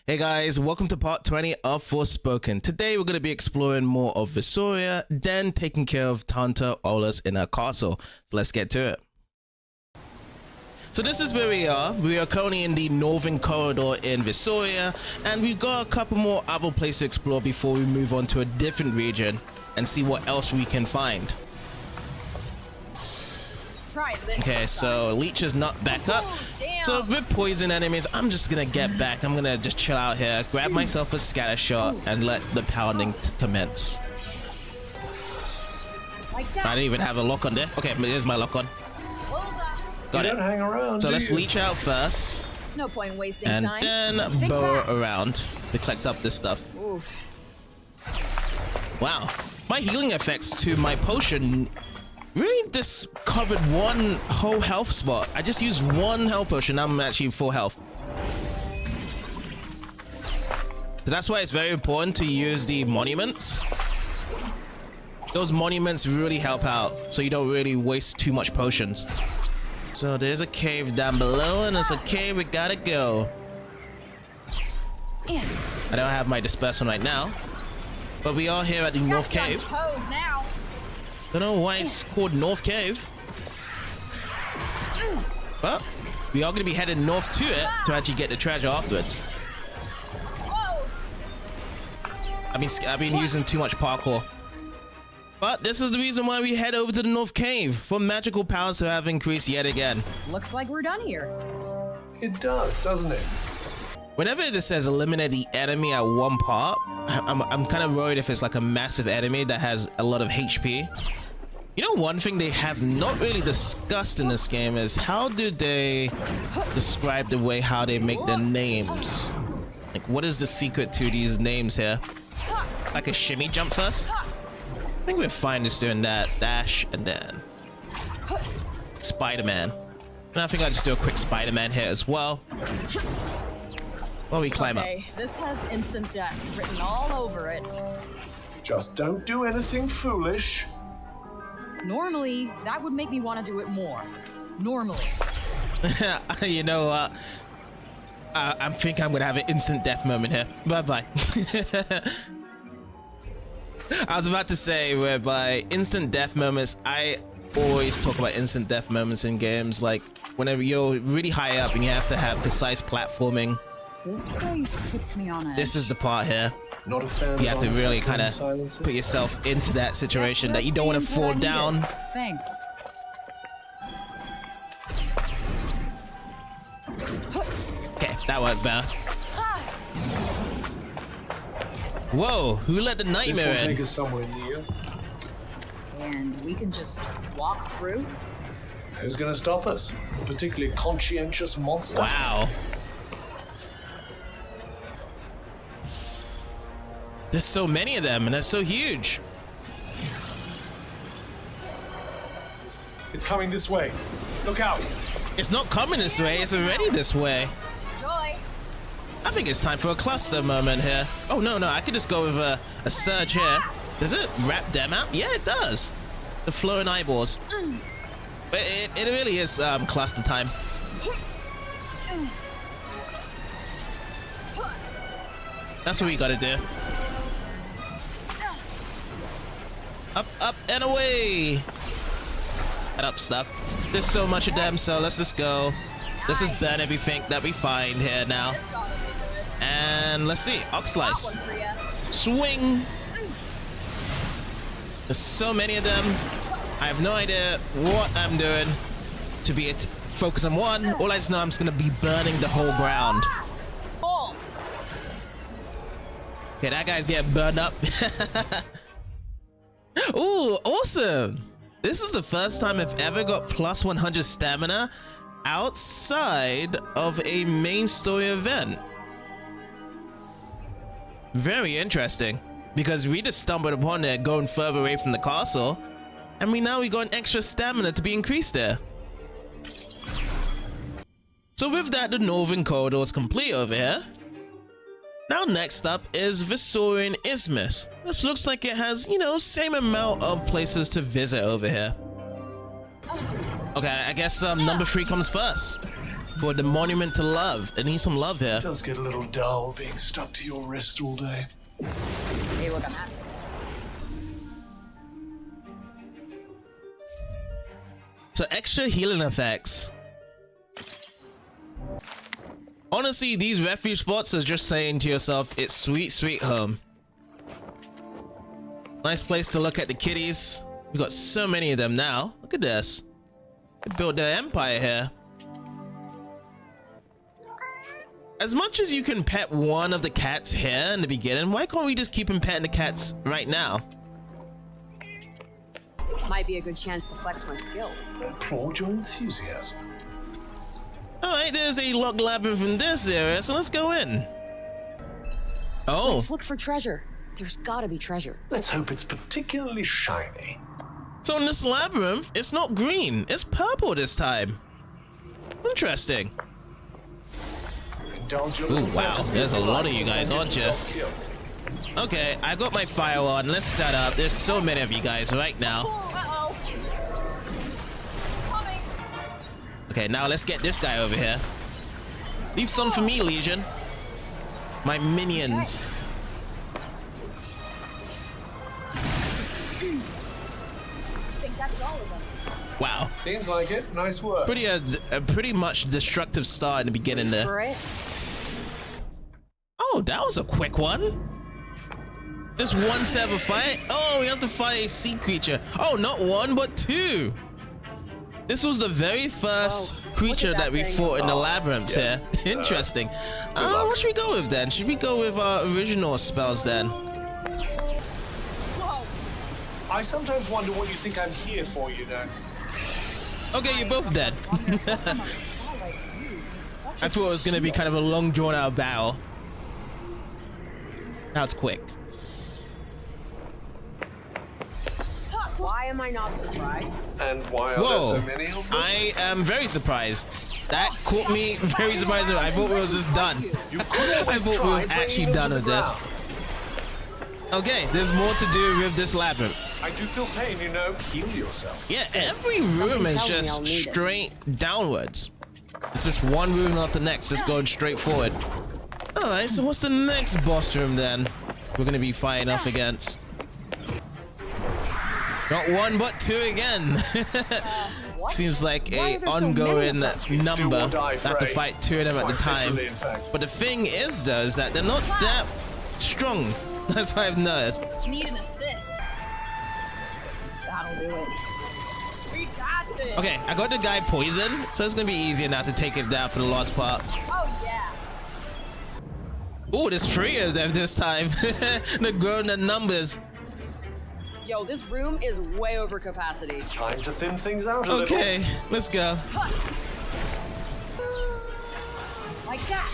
Hey guys, welcome to part 20 of Forspoken. Today we're going to be exploring more of Visoria, then taking care of Tanta Olas in her castle. So let's get to it. So this is where we are. We are currently in the northern corridor in Visoria, and we've got a couple more other places to explore before we move on to a different region and see what else we can find. Okay, so Leech is not back up. So with poison enemies, I'm just gonna get back. I'm gonna just chill out here, grab myself a scatter shot, and let the pounding commence. I didn't even have a lock on there. Okay, here's my lock on. Got it. Hang around, so let's leech out first. No point in wasting and time. then bow around to collect up this stuff. Oof. Wow, my healing effects to my potion really just covered one whole health spot. I just used one health potion. I'm actually full health. So that's why it's very important to use the monuments. Those monuments really help out, so you don't really waste too much potions. So there's a cave down below, and there's a cave we gotta go. I don't have my dispersal right now, but we are here at the North Cave. Don't know why it's called North Cave, but we are going to be heading north to it to actually get the treasure afterwards. I've been using too much parkour, but this is the reason why we head over to the North Cave, for magical powers to have increased yet again. Looks like we're done here. It does, doesn't it? Whenever this says eliminate the enemy at one part, I'm kind of worried if it's like a massive enemy that has a lot of HP. You know, one thing they have not really discussed in this game is how do they describe the way how they make their names? Like, what is the secret to these names here? Like a shimmy jump first? I think we're fine just doing that. Dash and then Spider-Man. And I think I'll just do a quick Spider-Man here as well. While we climb up. This has instant death written all over it. Just don't do anything foolish. Normally, that would make me want to do it more. Normally. You know what? I think I'm gonna have an instant death moment here. Bye-bye. I was about to say, whereby instant death moments, I always talk about instant death moments in games, like whenever you're really high up and you have to have precise platforming. This place puts me on edge. This is the part here. Not a fan. You have to really kind of put yourself into that situation that you don't want to fall down. Thanks. Okay, that worked better. Whoa, who let the nightmare in? This will take us somewhere near. And we can just walk through? Who's gonna stop us? A particularly conscientious monster? Wow. There's so many of them, and they're so huge. It's coming this way. Look out! It's not coming this way, it's already this way. Joy. I think it's time for a cluster moment here. Oh, no, I could just go with a surge here. Does it wrap them out? Yeah, it does. The flowing eyeballs. But it really is cluster time. That's what we gotta do. Up, and away. Head up stuff. There's so much of them, so let's just go. Let's just burn everything that we find here now. And let's see, Ox Slice. Swing. There's so many of them. I have no idea what I'm doing to be focus on one. All I just know, I'm just gonna be burning the whole ground. Okay, that guy's getting burned up. Ooh, awesome. This is the first time I've ever got plus 100 stamina outside of a main story event. Very interesting, because we just stumbled upon it going further away from the castle, and we got an extra stamina to be increased there. So with that, the northern corridor is complete over here. Now next up is Visorian Isthmus, which looks like it has, you know, same amount of places to visit over here. Okay, I guess number 3 comes first. for the monument to love. I need some love here. It does get a little dull being stuck to your wrist all day. Hey, look, I'm happy. So extra healing effects. Honestly, these refuge spots are just saying to yourself, it's sweet, sweet home. Nice place to look at the kitties. We've got so many of them now. Look at this. They built their empire here. As much as you can pet one of the cats here in the beginning, why can't we just keep on petting the cats right now? Might be a good chance to flex my skills. Applaud your enthusiasm. Alright, there's a locked labyrinth in this area, so let's go in. Oh. Let's look for treasure. There's gotta be treasure. Let's hope it's particularly shiny. So in this labyrinth, it's not green, it's purple this time. Interesting. Indulge your Ooh, little wow, fantasy there's a of lot of life you guys, and aren't you? self-kill. Okay, I got my fire on. Let's set up. There's so many of you guys right now. Uh-oh. Coming. Okay, now let's get this guy over here. Leave some for me, Legion. My minions. I think that's all of them. Wow. Seems like it. Nice work. A pretty much destructive start in the beginning there. For it. Oh, that was a quick one. Just one set of a fight. Oh, we have to fight a sea creature. Oh, not one, but two. This was the very first creature that we fought in the labyrinths here. Interesting. What should we go with then? Should we go with our original spells then? Whoa. I sometimes wonder what you think I'm here for, you know. Okay, you're both dead. I thought it was gonna be kind of a long drawn out battle. Now it's quick. Why am I not surprised? And why are Whoa. there so many of them? I am very surprised. That caught me very surprised. I thought we was just done. You could I always thought we try was bringing actually them done to with the this. ground. Okay, there's more to do with this labyrinth. I do feel pain, you know. Heal yourself. Yeah, every room is tells me I'll just need it. straight downwards. It's just one room after the next, just going straight forward. Alright, so what's the next boss room then? We're gonna be fighting off against. Not one, but two again. What? Seems like Why a are there so ongoing many of them? number. Do or die, I have to Frey. fight two of them at the Quite time. literally, in fact. But the thing is, though, is that they're not that strong. That's what I've noticed. Need an assist. That'll do it. We got this. Okay, I got the guy poisoned, so it's gonna be easier now to take him down for the last part. Oh yeah. Oh, there's three of them this time. They're growing in numbers. Yo, this room is way over capacity. Time to thin things out a little. Okay, let's go. Cut. Like that.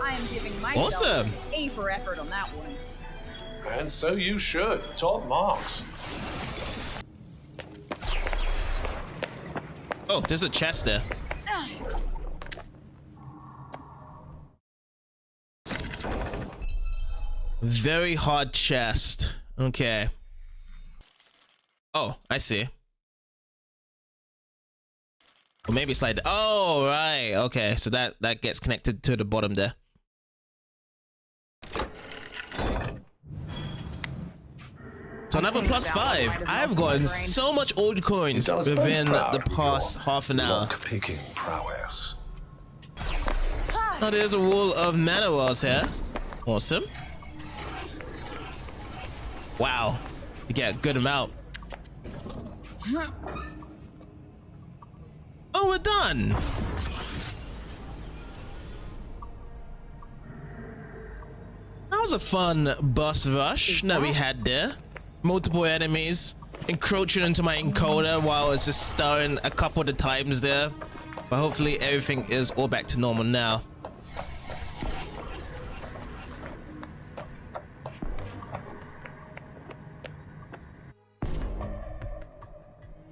I am giving myself Awesome. A for effort on that one. And so you should. Top marks. Oh, there's a chest there. Very hard chest. Okay. Oh, I see. Or maybe it's like, oh, right. Okay, so that gets connected to the bottom there. So another +5. I've gotten so much old coins It does both within proud the of past your half an hour. Lock-picking prowess. Oh, there's a wall of mana walls here. Awesome. Wow. You get a good amount. Oh, we're done. That was a fun boss rush that we had there. Multiple enemies encroaching into my encoder while I was just stirring a couple of the times there. But hopefully everything is all back to normal now.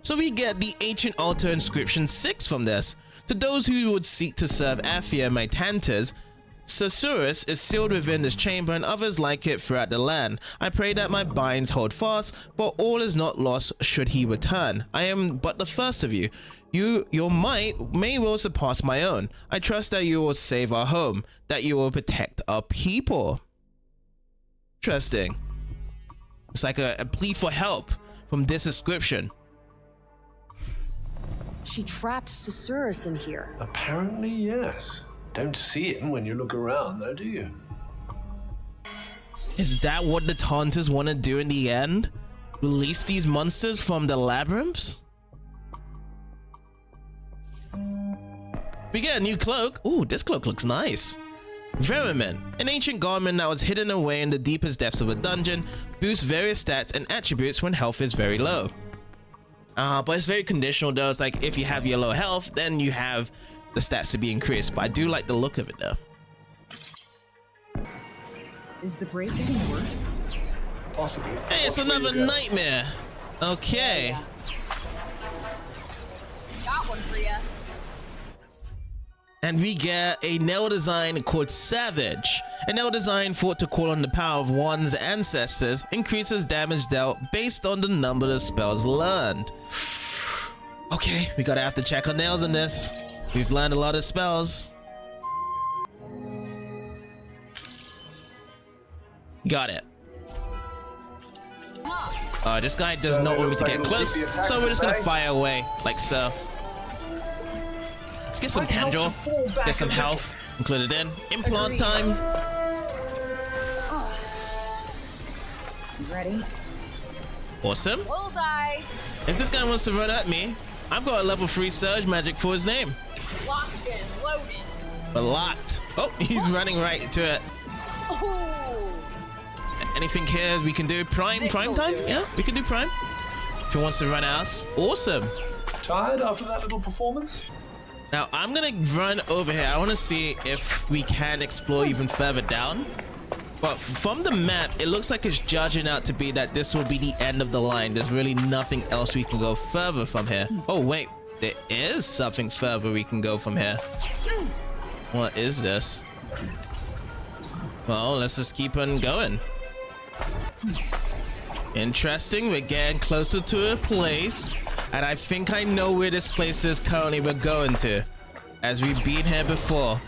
So we get the ancient altar inscription 6 from this. To those who would seek to serve Athia, my Tantas, Susurrus is sealed within this chamber and others like it throughout the land. I pray that my binds hold fast, but all is not lost should he return. I am but the first of you. Your might may well surpass my own. I trust that you will save our home, that you will protect our people. Interesting. It's like a plea for help from this description. She trapped Susurrus in here. Apparently, yes. Don't see him when you look around, though, do you? Is that what the Taunters want to do in the end? Release these monsters from the labyrinths? We get a new cloak. Ooh, this cloak looks nice. Vermin, an ancient garment that was hidden away in the deepest depths of a dungeon, boosts various stats and attributes when health is very low. But it's very conditional though. It's like if you have your low health, then you have the stats to be increased. But I do like the look of it though. Is the break getting worse? Possibly. Hey, it's another nightmare. Okay. Got one for ya. And we get a nail design called Savage. A nail design thought to call on the power of one's ancestors, increases damage dealt based on the number of spells learned. Okay, we gotta have to check our nails on this. We've learned a lot of spells. Got it. This guy does not want me to get close, so we're just gonna fire away, like so. Let's get some tendril, get some health included in. Implant time. You ready? Awesome. Bullseye. If this guy wants to run at me, I've got a level 3 surge magic for his name. Locked in, loaded. A lot. Oh, he's running right to it. Oh. Anything here we can do? Prime time? Yeah, we can do prime. If he wants to run at us. Awesome. Tired after that little performance? Now I'm gonna run over here. I want to see if we can explore even further down. But from the map, it looks like it's judging out to be that this will be the end of the line. There's really nothing else we can go further from here. Oh wait, there is something further we can go from here. What is this? Well, let's just keep on going. Interesting, we're getting closer to a place, and I think I know where this place is currently we're going to, as we've been here before.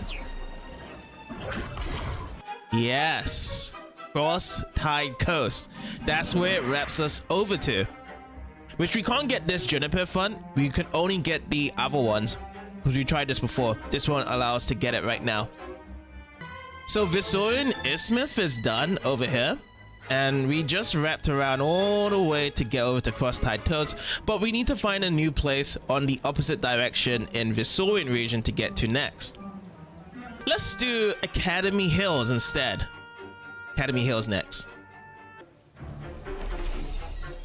Yes, Cross Tide Coast. That's where it wraps us over to. Which we can't get this Juniper front, we can only get the other ones, because we tried this before. This won't allow us to get it right now. So Visorian Isthmus is done over here. And we just wrapped around all the way to get over to Cross Tide Coast, but we need to find a new place on the opposite direction in Visorian region to get to next. Let's do Academy Hills instead. Academy Hills next.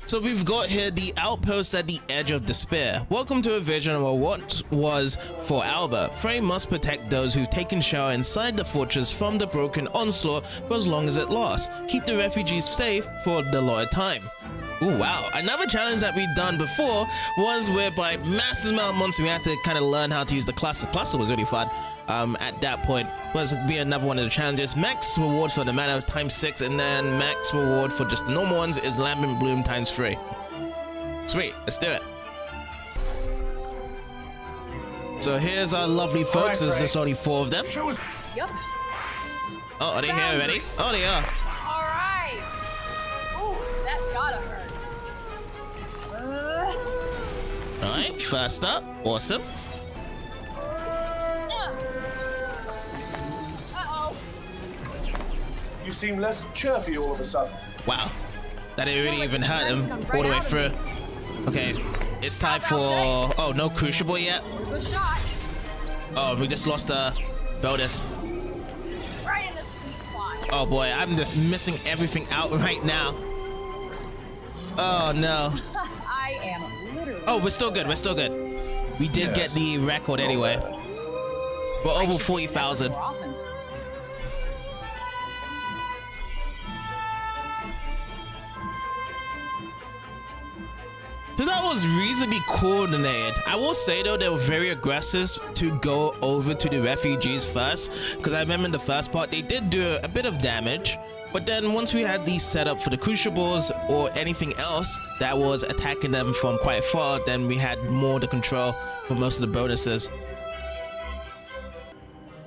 So we've got here the outpost at the edge of despair. Welcome to a vision of what was for Alba. Frey must protect those who've taken shelter inside the fortress from the broken onslaught for as long as it lasts. Keep the refugees safe for the allotted time. Ooh, wow. Another challenge that we've done before was whereby massive amount of monsters we had to kind of learn how to use the cluster. Cluster was really fun. At that point was be another one of the challenges. Max reward for the mana times 6, and then max reward for just the normal ones is Lambent Bloom times 3. Sweet, let's do it. So here's our lovely folks. There's just only 4 of them. Yep. Oh, are they here already? Oh, they are. All right. Ooh, that's gotta hurt. All right, first up. Awesome. You seem less chirpy all of a sudden. Wow, that didn't really even hurt him all the way through. Okay, it's time for... Oh, no Crucible yet? Here's a shot. Oh, we just lost a bonus. Right in the sweet spot. Oh boy, I'm just missing everything out right now. Oh no. I am literally... Oh, we're still good, we're still good. We did get the record anyway. We're over 40,000. more often. So that was reasonably coordinated. I will say though, they were very aggressive to go over to the refugees first, because I remember in the first part they did do a bit of damage, But then once we had these set up for the crucibles or anything else that was attacking them from quite far, then we had more to control for most of the bonuses.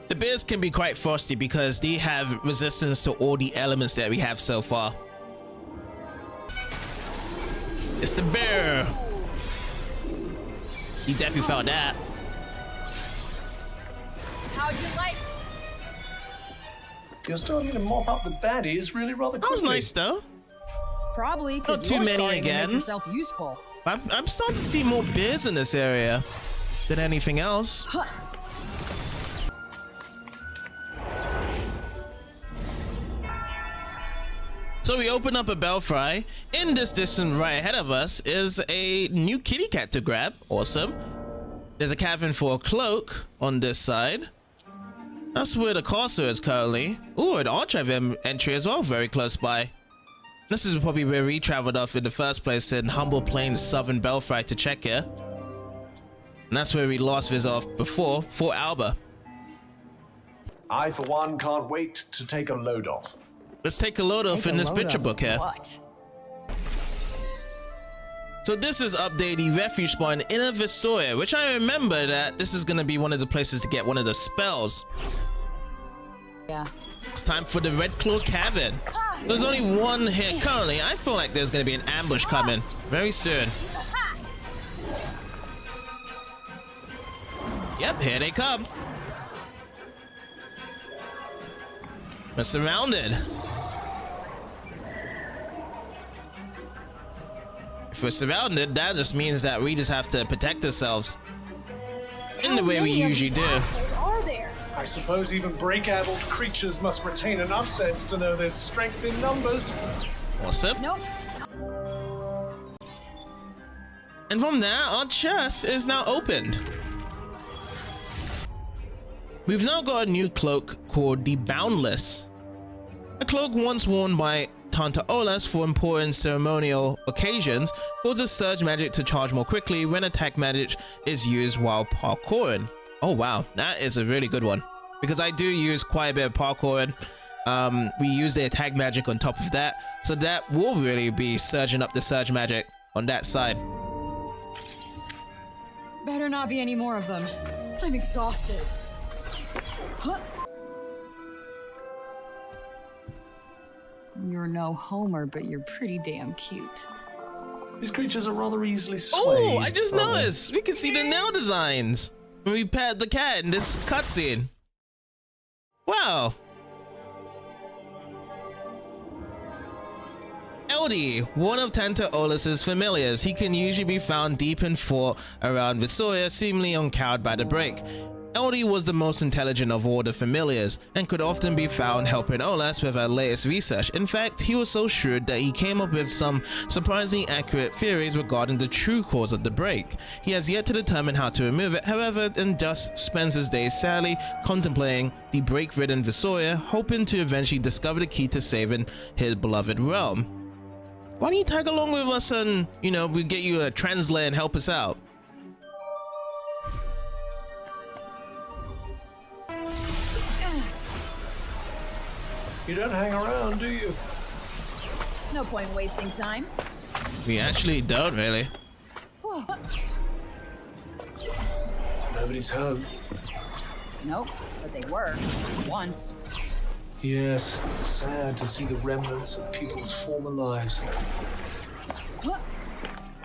The bears can be quite frosty because they have resistance to all the elements that we have so far. It's the bear. You definitely felt that. How'd you like? You're starting to mop up the baddies really rather quickly. That was nice though. Probably Not because too you're many starting to again. make yourself useful. I'm starting to see more bears in this area than anything else. Huh. So we open up a belfry. In this distance right ahead of us is a new kitty cat to grab. Awesome. There's a cavern for a cloak on this side. That's where the castle is currently. Ooh, an archive entry as well, very close by. This is probably where we traveled off in the first place, in Humble Plains Southern Belfry to check here. And that's where we lost Viz off before, Fort Alba. I, for one, can't wait to take a load off. Let's take a load off in this picture book here. What? So this is update the refuge spawn in Visoria, which I remember that this is going to be one of the places to get one of the spells. Yeah. It's time for the Red Claw Cavern. There's only one here currently. I feel like there's going to be an ambush coming very soon. Yep, here they come. We're surrounded. If we're surrounded, that just means that we just have to protect ourselves in the way we usually do. Are there? I suppose even break-addled creatures must retain enough sense to know there's strength in numbers. Awesome. Nope. And from there, our chest is now opened. We've now got a new cloak called the Boundless. A cloak once worn by Olas for important ceremonial occasions causes surge magic to charge more quickly when attack magic is used while parkouring. Oh wow, that is a really good one, because I do use quite a bit of parkouring. We use the attack magic on top of that, so that will really be surging up the surge magic on that side. Better not be any more of them. I'm exhausted. Huh? You're no Homer, but you're pretty damn cute. These creatures are rather easily swayed. Oh, I just aren't they? noticed we can see the nail designs when we pet the cat in this cutscene. Wow. Eldi, one of Olas's familiars. He can usually be found deep in fort around Visoria, seemingly uncowed by the break. Eldi was the most intelligent of all the familiars and could often be found helping Olas with her latest research. In fact, he was so shrewd that he came up with some surprisingly accurate theories regarding the true cause of the break. He has yet to determine how to remove it, however, and just spends his days sadly contemplating the break-ridden Visoria, hoping to eventually discover the key to saving his beloved realm. Why don't you tag along with us and, you know, we get you a translator and help us out? You don't hang around, do you? No point wasting time. We actually don't really. Whoa. Nobody's home. Nope, but they were. Once. Yes, sad to see the remnants of people's former lives.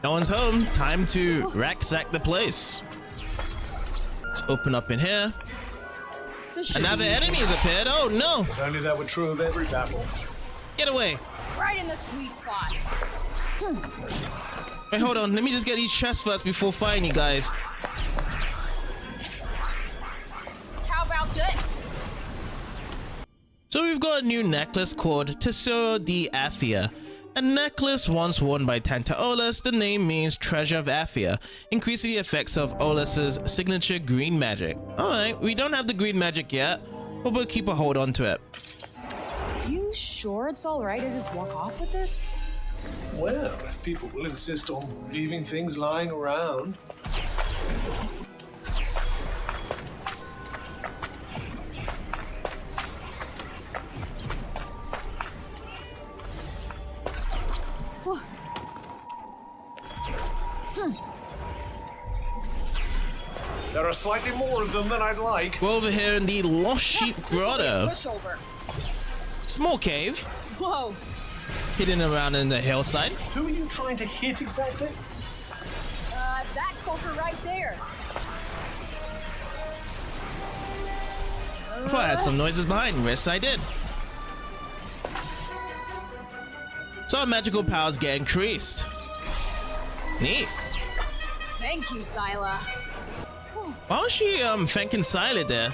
No one's home. Time to rack-sack the place. Let's open up in here. Another enemy has appeared. Oh no! If only that were true of every battle. Get away! Right in the sweet spot. Wait, hold on. Let me just get these chests first before fighting you guys. How about this? So we've got a new necklace called Tesoro di Athia. A necklace once worn by Olas, the name means treasure of Athia, increasing the effects of Olas's signature green magic. Alright, we don't have the green magic yet, but we'll keep a hold on to it. You sure it's alright to just walk off with this? Well, if people will insist on leaving things lying around. There are slightly more of them than I'd like. We're over here in the Lost Sheep Grotto. Pushover. Small cave, Whoa. hidden around in the hillside. Who are you trying to hit exactly? That fucker right there. I thought I had some noises behind me. Yes, I did. So our magical powers get increased. Neat. Thank you, Sila. Why was she thanking Silent there?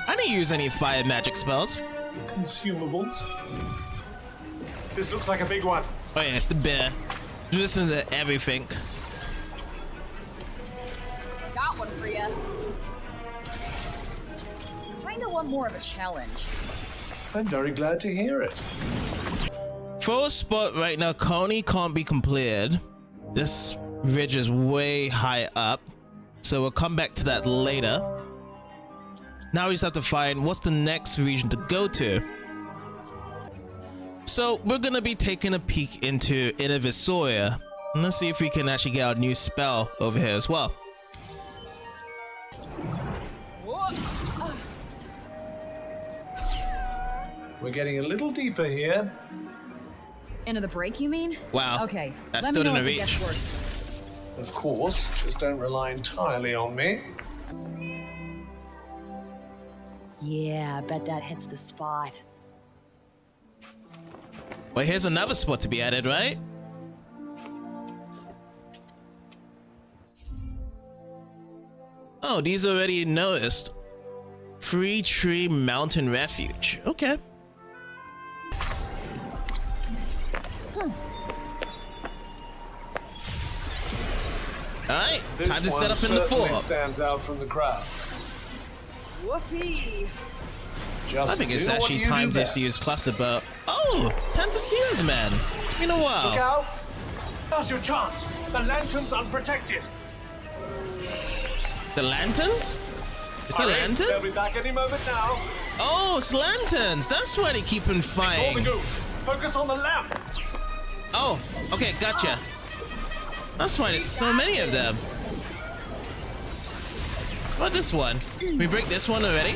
I didn't use any fire magic spells. Consumables. This looks like a big one. Oh yeah, it's the bear. Listen to everything. Got one for ya. Kinda want more of a challenge. I'm very glad to hear it. Photo spot right now currently can't be completed. This ridge is way high up, so we'll come back to that later. Now we just have to find what's the next region to go to. So we're gonna be taking a peek into Inner Visoria, and let's see if we can actually get our new spell over here as well. We're getting a little deeper here. Into the break, you mean? Wow. Okay. That's let still me know in the if it reach. gets worse. Of course, just don't rely entirely on me. Yeah, I bet that hits the spot. Well, here's another spot to be added, right? Oh, these already noticed. Free Tree Mountain Refuge. Okay. Alright, This time to one set up in the certainly fort. stands out from the crowd. Whoopee. Just I think do it's what actually you time do to best. use cluster bow. Oh, time to see this man. It's been a Look while. out! Now's your chance. The lantern's unprotected. The lanterns? It's a Hurry, lantern? They'll be back any moment now. Oh, it's lanterns. That's why they keep on All the fighting. go. Focus on the lamp. Oh, okay, gotcha. That's why there's so many of them. What about this one? We break this one already?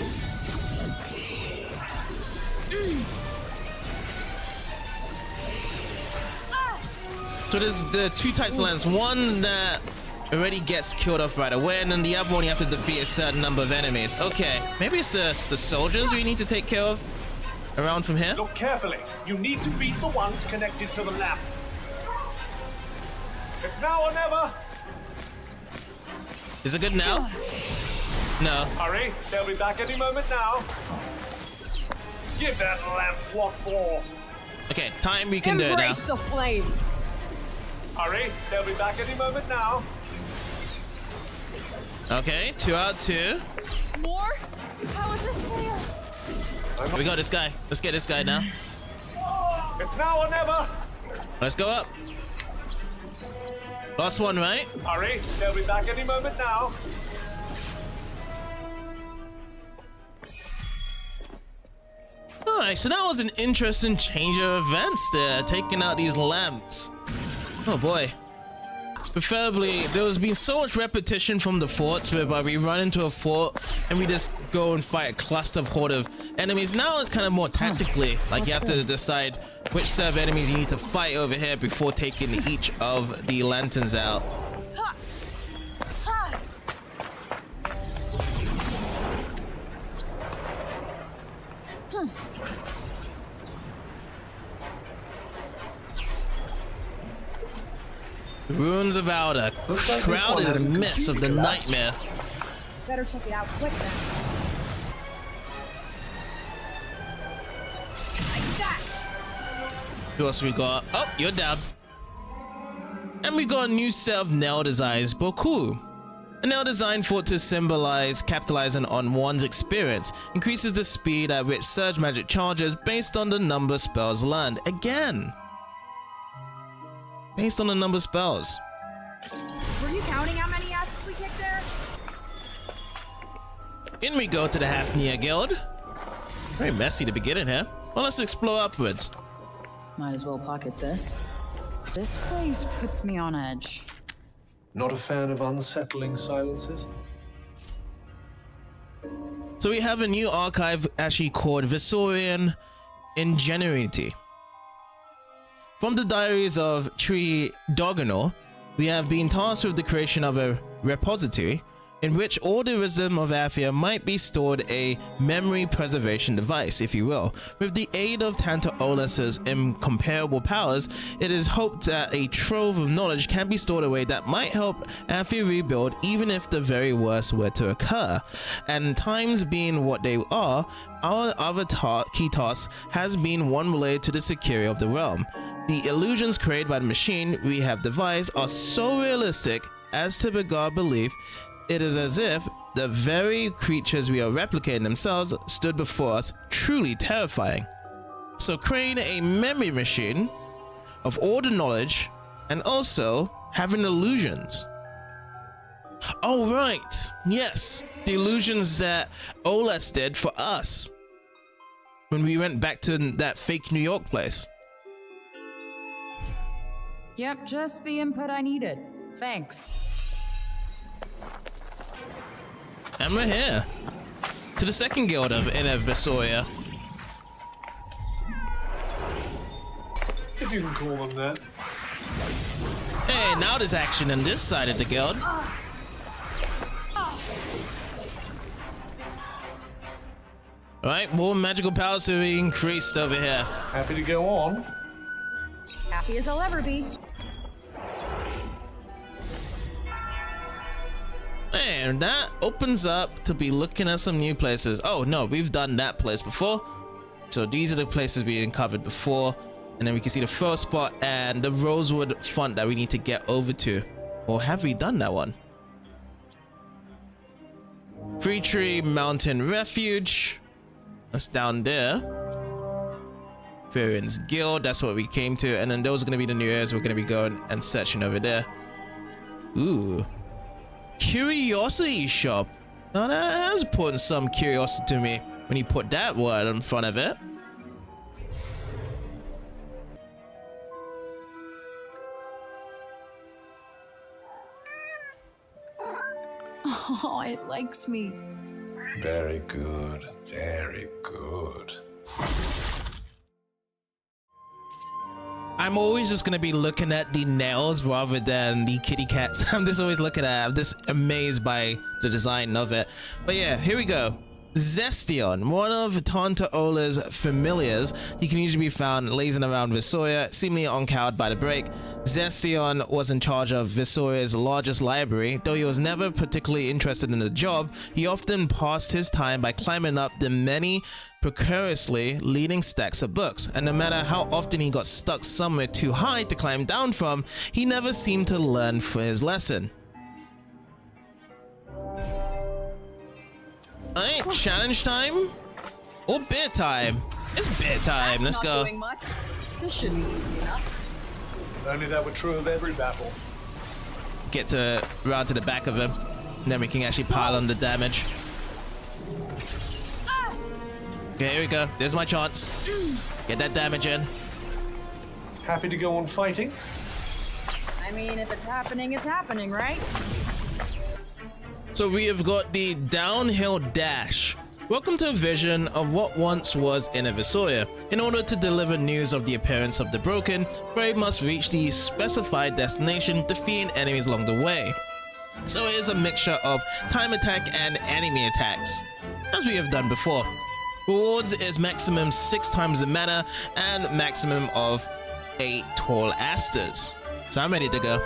So there's the two types of lands. One that already gets killed off right away, and then the other one you have to defeat a certain number of enemies. Okay, maybe it's the soldiers we need to take care of around from here. Look carefully. You need to beat the ones connected to the lamp. It's now or never. Is it good now? No. Hurry, they'll be back any moment now. Give that lamp what for. Okay, time we can do it now. Embrace the flames. Hurry, they'll be back any moment now. Okay, 2 out of 2. More? How is this fair? We got this guy. Let's get this guy now. It's now or never. Let's go up. Last one, right? Hurry, they'll be back any moment now. Alright, so that was an interesting change of events there, taking out these lamps. Oh boy. Preferably, there has been so much repetition from the forts whereby we run into a fort and we just go and fight a cluster of horde of enemies. Now it's kind of more tactically, like you have to decide which set of enemies you need to fight over here before taking each of the lanterns out. Ha! Ha! The ruins of Auden, Looks like this one shrouded has in a the mist of the computer collapse. nightmare. Better check it out quick then. Like that! Who else we got? Oh, you're down. And we got a new set of nail designs, Boku. A nail design thought to symbolize capitalizing on one's experience, increases the speed at which surge magic charges based on the number of spells learned. Again, based on the number of spells. Were you counting how many asses we kicked there? In we go to the Hafnia Guild. Very messy to begin in here. Well, let's explore upwards. Might as well pocket this. This place puts me on edge. Not a fan of unsettling silences? So we have a new archive actually called Visorian Ingenuity. From the diaries of Tree Dogonor, we have been tasked with the creation of a repository in which all the wisdom of Athia might be stored, a memory preservation device, if you will. With the aid of Tanta Olas's incomparable powers, it is hoped that a trove of knowledge can be stored away that might help Athia rebuild, even if the very worst were to occur. And times being what they are, our other key task has been one related to the security of the realm. The illusions created by the machine we have devised are so realistic as to beguile belief. It is as if the very creatures we are replicating themselves stood before us, truly terrifying. So creating a memory machine of all the knowledge and also having illusions. Oh right, yes, the illusions that Olas did for us when we went back to that fake New York place. Yep, just the input I needed. Thanks. And we're here to the second guild of Visoria. If you can call them that. Hey, now there's action on this side of the guild. Alright, more magical powers to be increased over here. Happy to go on. Happy as I'll ever be. And that opens up to be looking at some new places. Oh no, we've done that place before. So these are the places being covered before. And then we can see the first spot and the rosewood font that we need to get over to. Or have we done that one? Free Tree Mountain Refuge. That's down there. Varian's Guild, that's what we came to. And then those are going to be the new areas we're going to be going and searching over there. Ooh. Curiosity shop. Now that has put some curiosity to me when you put that word in front of it. Oh, it likes me. Very good. Very good. I'm always just gonna be looking at the nails rather than the kitty cats. I'm just always looking at it. I'm just amazed by the design of it. But yeah, here we go. Zestion, one of Tanta Ola's familiars. He can usually be found lazing around Visoria, seemingly uncowed by the break. Zestion was in charge of Visoria's largest library. Though he was never particularly interested in the job, he often passed his time by climbing up the many precariously leading stacks of books, and no matter how often he got stuck somewhere too high to climb down from, he never seemed to learn for his lesson. Alright, challenge time? Or beer time? It's beer time, let's go. Doing much. This should be easy enough. Only that were true of every battle. Get to round to the back of him, and then we can actually pile on the damage. Okay, here we go. There's my chance. Get that damage in. Happy to go on fighting? I mean, if it's happening, right? So we have got the downhill dash. Welcome to a vision of what once was in Visoria. In order to deliver news of the appearance of the broken, Frey must reach the specified destination, defeating enemies along the way. So it is a mixture of time attack and enemy attacks, as we have done before. Rewards is maximum 6 times the mana and maximum of 8 tall asters. So I'm ready to go.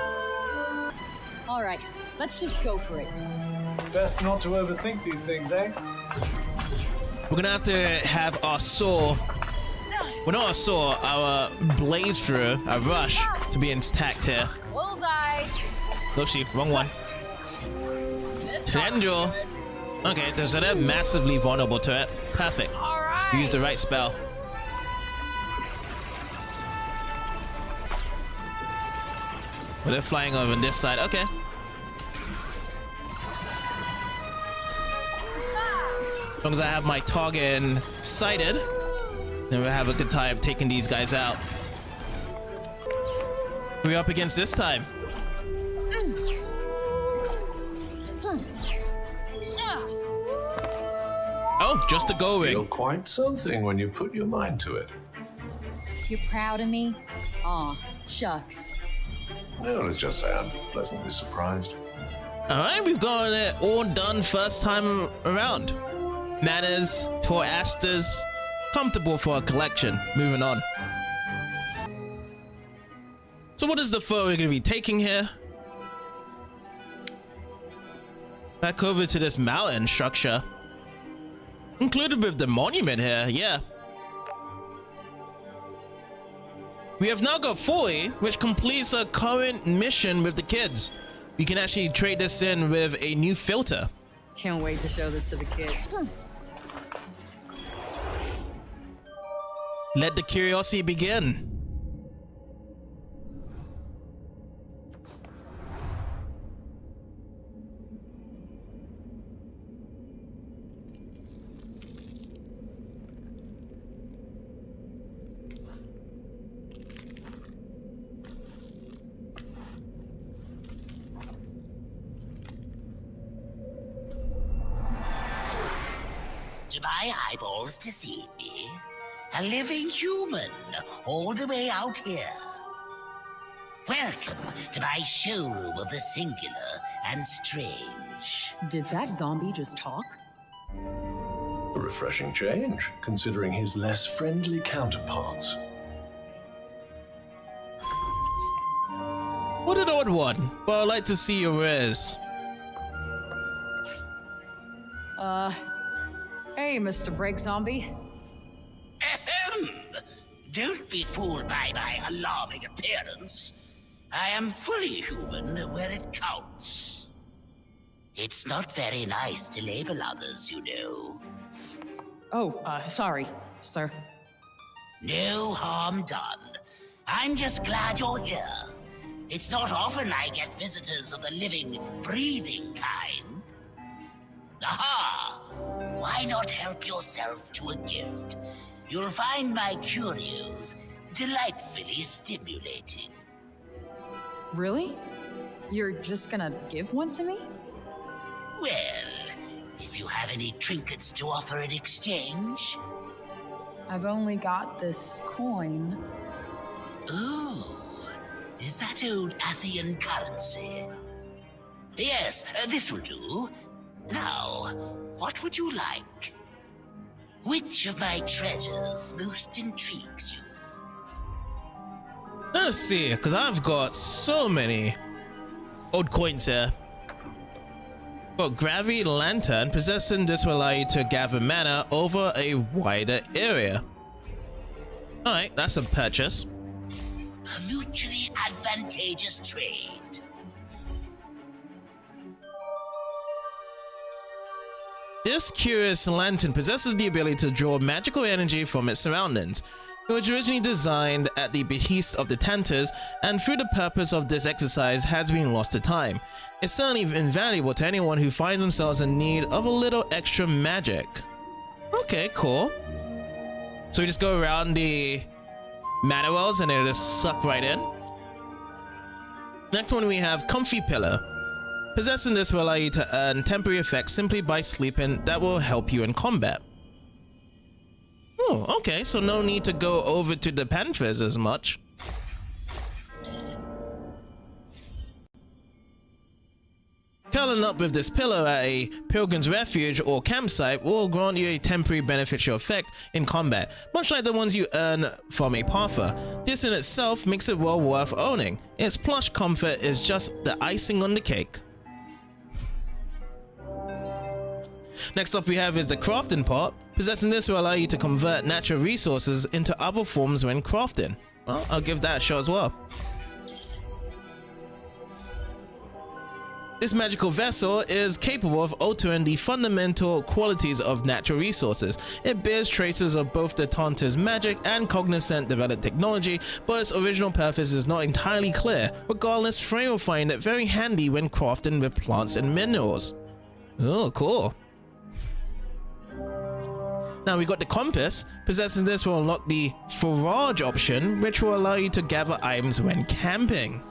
All right, let's just go for it. Best not to overthink these things, eh? We're gonna have to have our saw, well not our saw, our blaze through, our rush to be intact here. Bullseye. Oopsie, wrong one. This Tendril. Okay, so they're massively vulnerable to it. Perfect. All right. Use the right spell. Well, they're flying over on this side. Okay. As long as I have my target sighted, then we'll have a good time taking these guys out. Who are we up against this time? Oh, just a go You're ring. quite something when you put your mind to it. You're proud of me? Aw, shucks. No, let's just say I'm pleasantly surprised. Alright, we've got it all done first time around. Manners, tour asters, comfortable for a collection. Moving on. So what is the photo we're going to be taking here? Back over to this mountain structure. Included with the monument here, yeah. We have now got Frey, which completes a current mission with the kids. We can actually trade this in with a new filter. Can't wait to show this to the kids. Let the curiosity begin. Do my eyeballs deceive me? A living human, all the way out here. Welcome to my showroom of the singular and strange. Did that zombie just talk? A refreshing change, considering his less friendly counterparts. What an odd one. Well, I'd like to see your wares. Hey, Mr. Break Zombie. Ahem! Don't be fooled by my alarming appearance. I am fully human where it counts. It's not very nice to label others, you know. Oh, sorry, sir. No harm done. I'm just glad you're here. It's not often I get visitors of the living, breathing kind. Aha! Why not help yourself to a gift? You'll find my curios delightfully stimulating. Really? You're just gonna give one to me? Well, if you have any trinkets to offer in exchange. I've only got this coin. Ooh, is that old Athian currency? Yes, this will do. Now, what would you like? Which of my treasures most intrigues you? Let's see, because I've got so many old coins here. Got Gravity Lantern. Possessing this will allow you to gather mana over a wider area. Alright, that's a purchase. A mutually advantageous trade. This curious lantern possesses the ability to draw magical energy from its surroundings. It was originally designed at the behest of the Tanters, and through the purpose of this exercise has been lost to time. It's certainly invaluable to anyone who finds themselves in need of a little extra magic. Okay, cool. So we just go around the mana wells and it'll just suck right in. Next one we have Comfy Pillow. Possessing this will allow you to earn temporary effects simply by sleeping that will help you in combat. Oh, okay, so no need to go over to the Panthers as much. Curling up with this pillow at a pilgrim's refuge or campsite will grant you a temporary beneficial effect in combat, much like the ones you earn from a pather. This in itself makes it well worth owning. Its plush comfort is just the icing on the cake. Next up we have is the crafting pot. Possessing this will allow you to convert natural resources into other forms when crafting. Well, I'll give that a shot as well. This magical vessel is capable of altering the fundamental qualities of natural resources. It bears traces of both the Tanta's magic and Cognizant developed technology, but its original purpose is not entirely clear. Regardless, Frey will find it very handy when crafting with plants and minerals. Oh, cool. Now we got the compass. Possessing this will unlock the forage option, which will allow you to gather items when camping.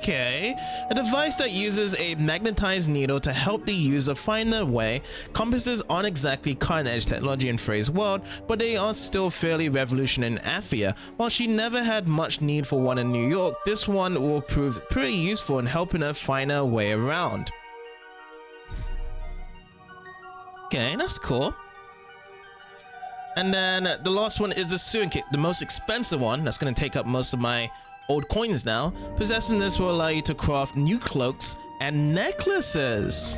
Okay, a device that uses a magnetized needle to help the user find their way. Compasses aren't exactly cutting-edge technology in Frey's world, but they are still fairly revolutionary in Athia. While she never had much need for one in New York, this one will prove pretty useful in helping her find her way around. Okay, that's cool. And then the last one is the sewing kit, the most expensive one. That's going to take up most of my old coins now. Possessing this will allow you to craft new cloaks and necklaces.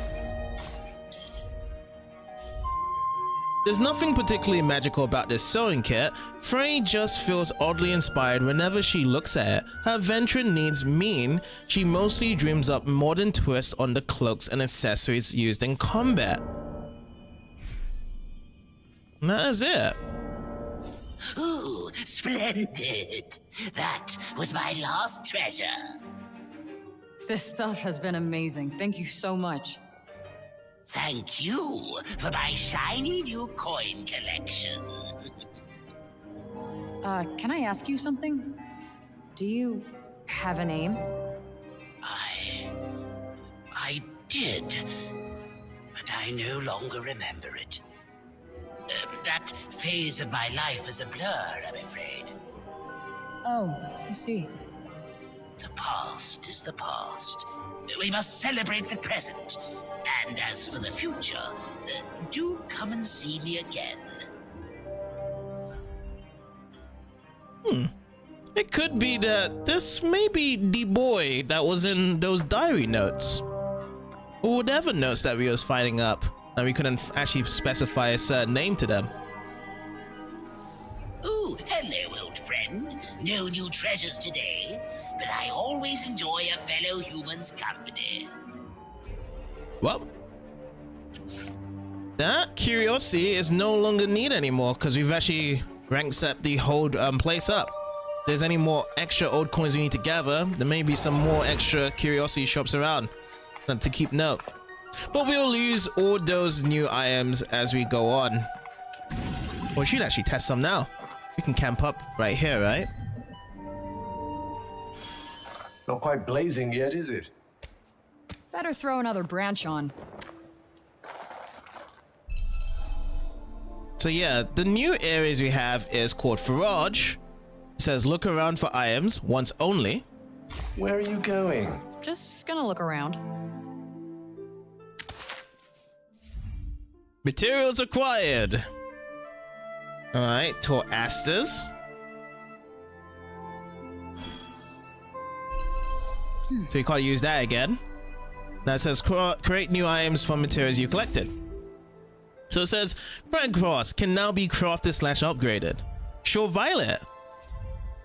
There's nothing particularly magical about this sewing kit. Frey just feels oddly inspired whenever she looks at it. Her adventuring needs mean she mostly dreams up modern twists on the cloaks and accessories used in combat. And that is it. Ooh, splendid. That was my last treasure. This stuff has been amazing. Thank you so much. Thank you for my shiny new coin collection. Can I ask you something? Do you have a name? I did, but I no longer remember it. That phase of my life is a blur, I'm afraid. Oh, I see. The past is the past. We must celebrate the present. And as for the future, do come and see me again. It could be that this may be the boy that was in those diary notes. Or whatever notes that we was finding up. And we couldn't actually specify a certain name to them. Ooh, hello, old friend. No new treasures today, but I always enjoy a fellow human's company. Well, that curiosity is no longer needed anymore because we've actually ranked set the whole place up. If there's any more extra old coins we need to gather, there may be some more extra curiosity shops around to keep note. But we'll use all those new items as we go on. We should actually test some now. We can camp up right here, right? Not quite blazing yet, is it? Better throw another branch on. So yeah, the new areas we have is called Forage. It says look around for items once only. Where are you going? Just gonna look around. Materials acquired. Alright, Tor Asters. So you can't use that again. Now it says create new items from materials you collected. So it says Brand Cross can now be crafted / upgraded. Shore Violet.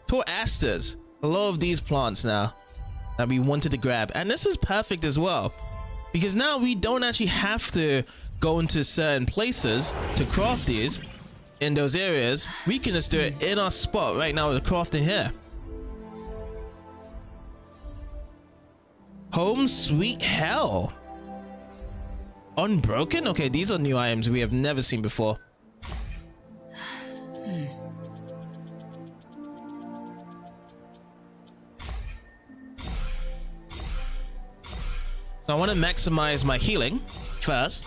Tor Asters. A lot of these plants now that we wanted to grab. And this is perfect as well. Because now we don't actually have to go into certain places to craft these in those areas. We can just do it in our spot right now with the crafting here. Home Sweet Hell. Unbroken? Okay, these are new items we have never seen before. So I want to maximize my healing first.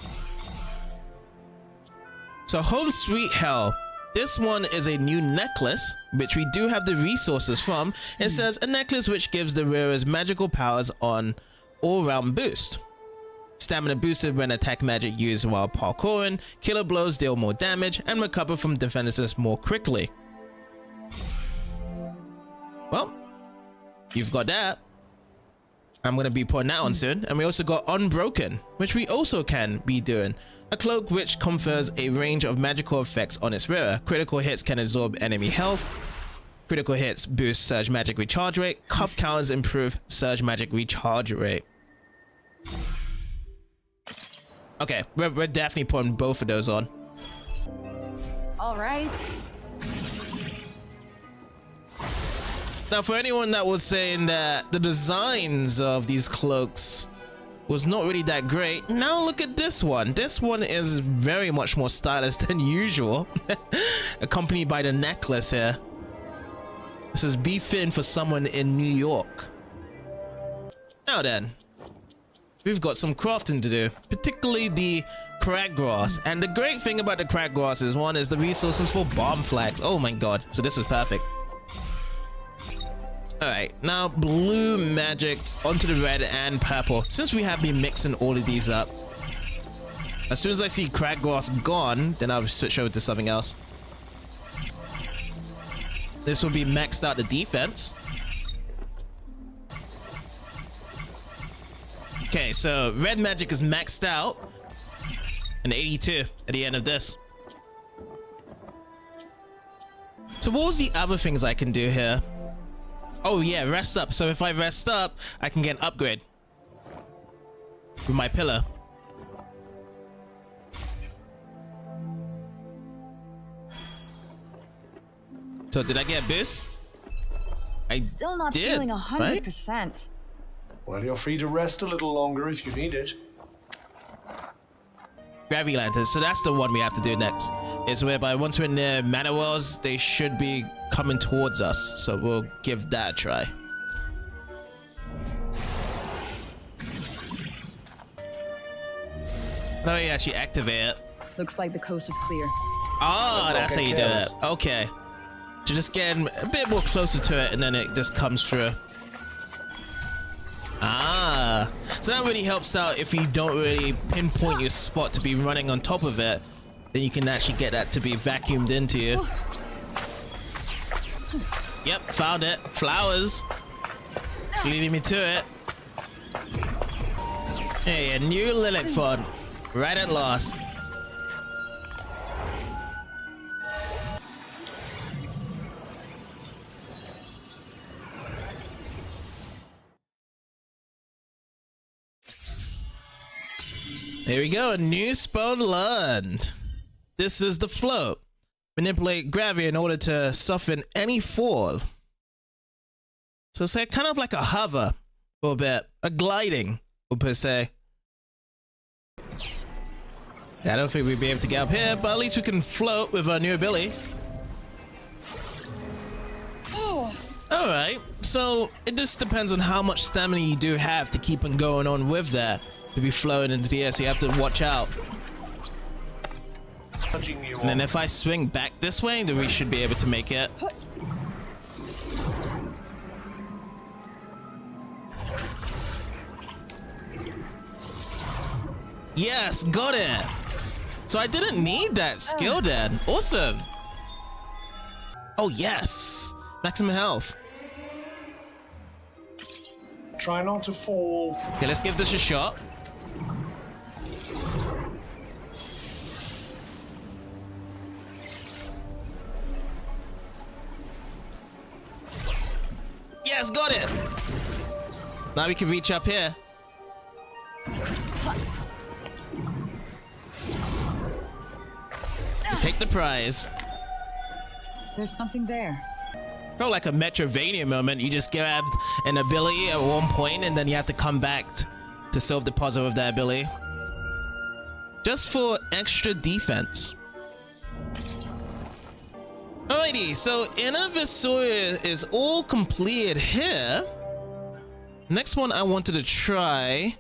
So Home Sweet Hell. This one is a new necklace, which we do have the resources from. It says a necklace which gives the wearers magical powers on all-round boost. Stamina boosted when attack magic used while parkouring, killer blows deal more damage, and recover from defenses more quickly. Well, you've got that. I'm going to be putting that on soon. And we also got Unbroken, which we also can be doing. A cloak which confers a range of magical effects on its wearer. Critical hits can absorb enemy health. Critical hits boost surge magic recharge rate. Cuff counters improve surge magic recharge rate. Okay, we're definitely putting both of those on. All right. Now, for anyone that was saying that the designs of these cloaks was not really that great, now look at this one. This one is very much more stylish than usual. Accompanied by the necklace here. This is befitting for someone in New York. Now then, we've got some crafting to do, particularly the craggrass. And the great thing about the craggrass is, one is the resources for bomb flags. Oh my god, so this is perfect. Alright, now blue magic onto the red and purple. Since we have been mixing all of these up, as soon as I see craggrass gone, then I'll switch over to something else. This will be maxed out the defense. Okay, so red magic is maxed out. And 82 at the end of this. So what was the other things I can do here? Oh yeah, rest up. So if I rest up, I can get an upgrade with my pillar. So did I get a boost? I Still not did, feeling right? 100%. Well, you're free to rest a little longer if you need it. Gravity lanterns. So that's the one we have to do next. Is whereby once we're near mana wells, they should be coming towards us. So we'll give that a try. No, you actually activate it. Looks like the coast is clear. Oh, that's how you do chaos. it. Okay. So just getting a bit more closer to it and then it just comes through. Ah, so that really helps out if you don't really pinpoint your spot to be running on top of it. Then you can actually get that to be vacuumed into you. Yep, found it. Flowers. It's leading me to it. Hey, a new Lilith fun. Right at last. There we go, a new spell learned. This is the float. Manipulate gravity in order to soften any fall. So it's like, kind of like a hover for a bit, a gliding, per se. I don't think we'd be able to get up here, but at least we can float with our new ability. Alright, so it just depends on how much stamina you do have to keep on going on with that. To be floating into the air, so you have to watch out. And then if I swing back this way, then we should be able to make it. Yes, got it. So I didn't need that skill then. Awesome. Oh yes, maximum health. Try not to fall. Okay, let's give this a shot. Yes, got it. Now we can reach up here. Take the prize. There's something there. Felt like a Metrovania moment. You just grabbed an ability at one point and then you have to come back to solve the puzzle of that ability. Just for extra defense. Alrighty, so inner Visoria is all completed here. Next one I wanted to try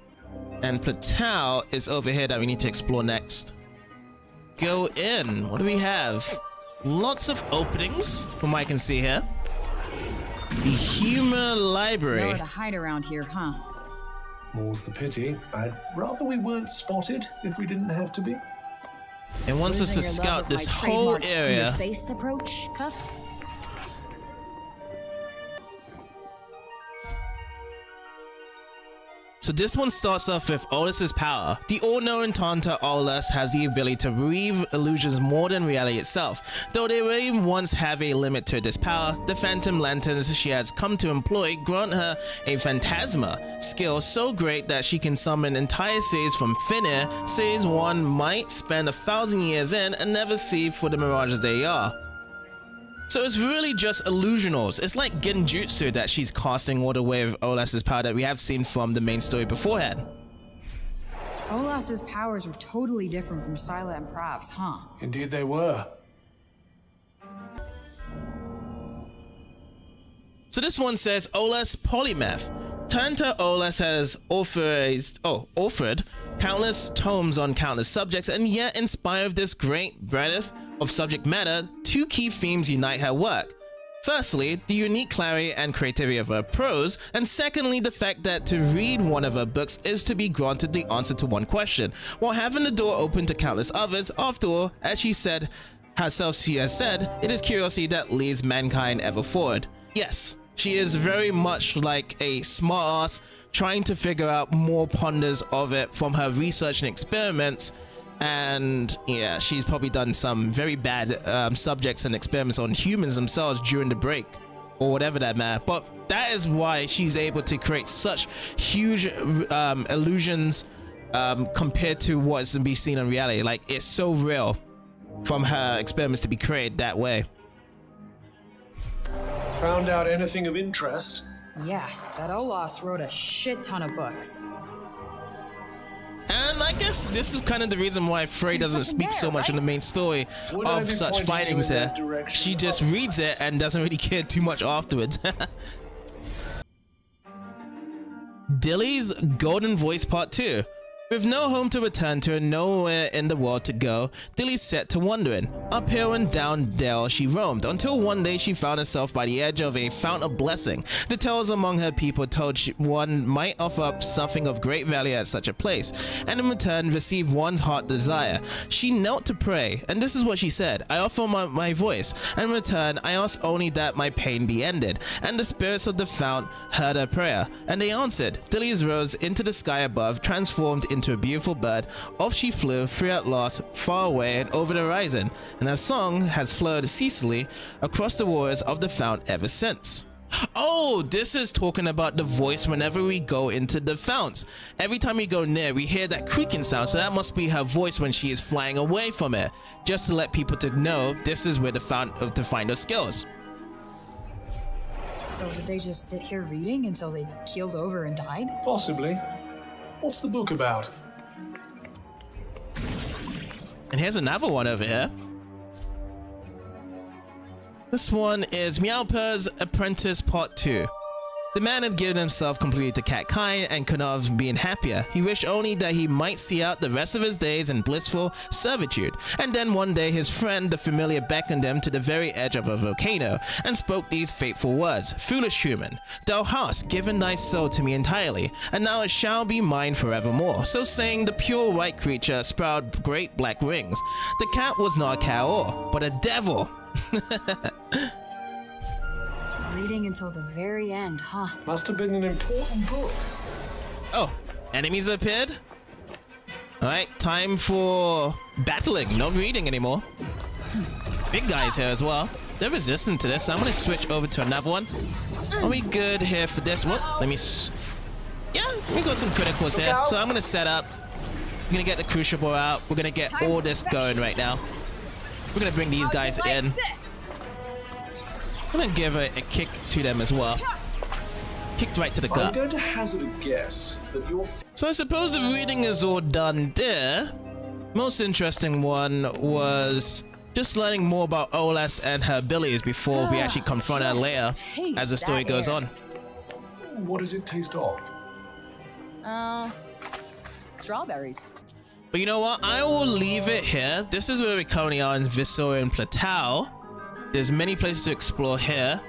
and Plateau is over here that we need to explore next. Go in. What do we have? Lots of openings from what I can see here. The Humor Library. Nowhere to hide around here, huh? More's the pity. I'd rather we weren't spotted if we didn't have to be. It wants us to Losing your love scout of this my whole trademark area. in-your-face approach, Cuff? So this one starts off with Olas' power. The all-knowing Tanta Olas has the ability to weave illusions more than reality itself. Though they may once have a limit to this power, the phantom lanterns she has come to employ grant her a phantasma skill so great that she can summon entire cities from thin air, cities one might spend 1,000 years in and never see for the mirages they are. So it's really just illusionals. It's like genjutsu that she's casting all the way of Olas' power that we have seen from the main story beforehand. Olas's powers were totally different from Scylla and Prav's, huh? Indeed they were. So this one says Olas Polymath. Tanta Olas has authored countless tomes on countless subjects, and yet in spite of this great breadth of subject matter, two key themes unite her work. Firstly, the unique clarity and creativity of her prose, and secondly, the fact that to read one of her books is to be granted the answer to one question, while having the door open to countless others. After all, as she said herself, she has said, it is curiosity that leads mankind ever forward. Yes, she is very much like a smart ass trying to figure out more ponders of it from her research and experiments. And yeah, she's probably done some very bad subjects and experiments on humans themselves during the break or whatever that matter. But that is why she's able to create such huge illusions compared to what's to be seen in reality. Like, it's so real from her experiments to be created that way. Found out anything of interest? Yeah, that Olas wrote a shit ton of books. And I guess this is kind of the reason why Frey doesn't speak so much in the main story of such fightings here. She just reads it and doesn't really care too much afterwards. Dilly's Golden Voice Part 2. With no home to return to and nowhere in the world to go, Dilly set to wandering. Uphill and down dale she roamed, until one day she found herself by the edge of a fount of blessing. The tales among her people told one might offer up something of great value at such a place, and in return receive one's heart desire. She knelt to pray, and this is what she said: I offer my voice, and in return I ask only that my pain be ended. And the spirits of the fount heard her prayer, and they answered. Dilly rose into the sky above, transformed into a beautiful bird. Off she flew, free at last, far away and over the horizon, and her song has flowed ceaselessly across the waters of the fount ever since. Oh, this is talking about the voice whenever we go into the founts. Every time we go near, we hear that creaking sound, so that must be her voice when she is flying away from it, just to let people to know this is where the fount to find her skills. So did they just sit here reading until they keeled over and died? Possibly. What's the book about? And here's another one over here. This one is Meowper's Apprentice Part 2. The man had given himself completely to catkind and could not have been happier. He wished only that he might see out the rest of his days in blissful servitude. And then one day his friend, the familiar, beckoned him to the very edge of a volcano and spoke these fateful words: Foolish human, thou hast given thy soul to me entirely, and now it shall be mine forevermore. So saying, the pure white creature sprouted great black wings. The cat was not a cat at all, but a devil. Reading until the very end, huh? Must have been an important book. Oh, enemies appeared? Alright, time for battling, not reading anymore. Big guys here as well. They're resistant to this, so I'm gonna switch over to another one. Are we good here for this one? Let me yeah, we got some criticals here. So I'm gonna set up. We're gonna get the crucible out. We're gonna get all this going right now. We're gonna bring these guys in. I'm gonna give a kick to them as well. Kicked right to the gut. I'm going to hazard a guess that you're... So I suppose the reading is all done there. Most interesting one was just learning more about Olas and her abilities before we actually confront her later as the story goes on. What does it taste of? Strawberries. But you know what? I will leave it here. This is where we currently are in Visoria and Plateau. There's many places to explore here,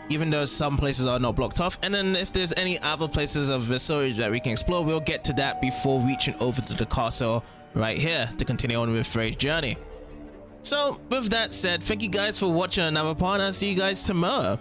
even though some places are not blocked off. And then if there's any other places of Visoria that we can explore, we'll get to that before reaching over to the castle right here to continue on with Frey's journey. So with that said, thank you guys for watching another part, and I'll see you guys tomorrow.